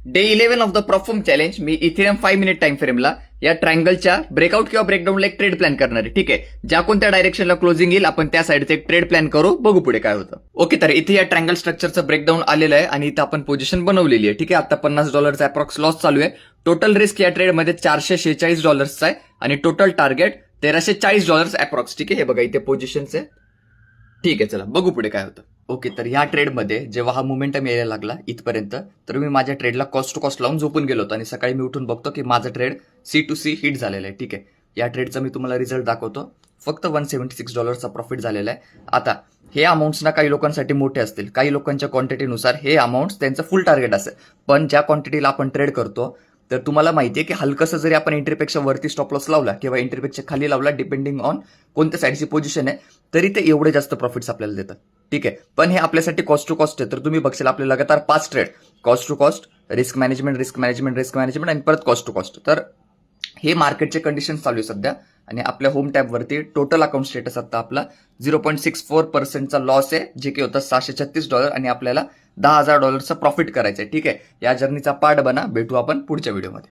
Day 11 of the perform challenge मी ethereum 5 minute time फ्रेमला या ट्रायंगलच्या ब्रेकआउट किंवा ब्रेकडाऊनला एक ट्रेड प्लॅन करणार आहे. ठीक आहे, ज्या कोणत्या डायरेक्शनला क्लोजिंग येईल आपण त्या साईडचे एक ट्रेड प्लॅन करू, बघू पुढे काय होतं. ओके, तर इथे या ट्रायंगल स्ट्रक्चरचं ब्रेकडाऊन आलेलं आहे आणि इथं आपण पोझिशन बनवलेली आहे. ठीक आहे, आता $50 अप्रॉक्स लॉस चालू आहे. टोटल रिस्क या ट्रेडमध्ये $446 आहे आणि टोटल टार्गेट $1340 अप्रॉक्स. ठीक आहे, हे बघा इथे पोझिशनचे. ठीक आहे, चला बघू पुढे काय होतं. ओके, तर ह्या ट्रेडमध्ये जेव्हा हा मोमेंटम यायला लागला इथपर्यंत, तर मी माझ्या ट्रेडला कॉस्ट टू कॉस्ट लावून झोपून गेलो होतो आणि सकाळी मी उठून बघतो की माझा ट्रेड C2C हिट झालेला आहे. ठीक आहे, या ट्रेडचा मी तुम्हाला रिझल्ट दाखवतो. फक्त $176चा प्रॉफिट झालेला आहे. आता हे अमाऊंट्स ना काही लोकांसाठी मोठे असतील, काही लोकांच्या क्वांटिटीनुसार हे अमाऊंट्स त्यांचं फुल टार्गेट असेल. पण ज्या क्वांटिटीला आपण ट्रेड करतो तर तुम्हाला माहितीये की हलकंसं जरी आपण एंट्रीपेक्षा वरती स्टॉप लॉस लावला किंवा एंट्रीपेक्षा खाली लावला, डिपेंडिंग ऑन कोणत्या साईडची पोझिशन आहे, तरी ते एवढे जास्त प्रॉफिट्स आपल्याला देतात. ठीक आहे, पण हे आपल्यासाठी कॉस्ट टू कॉस्ट आहे. तर तुम्ही बघशील आपले लगातार 5 trade cost to cost, risk management, risk management, risk management आणि परत कॉस्ट टू कॉस्ट. तर हे मार्केटचे कंडिशन चालू आहे सध्या आणि आपल्या होम टॅबवरती टोटल अकाउंट स्टेटस आता आपला 0.64% लॉस आहे, जे की होता $636 आणि आपल्याला $10,000 प्रॉफिट करायचं आहे. ठीक आहे, या जर्नीचा पार्ट बना. भेटू आपण पुढच्या व्हिडिओमध्ये.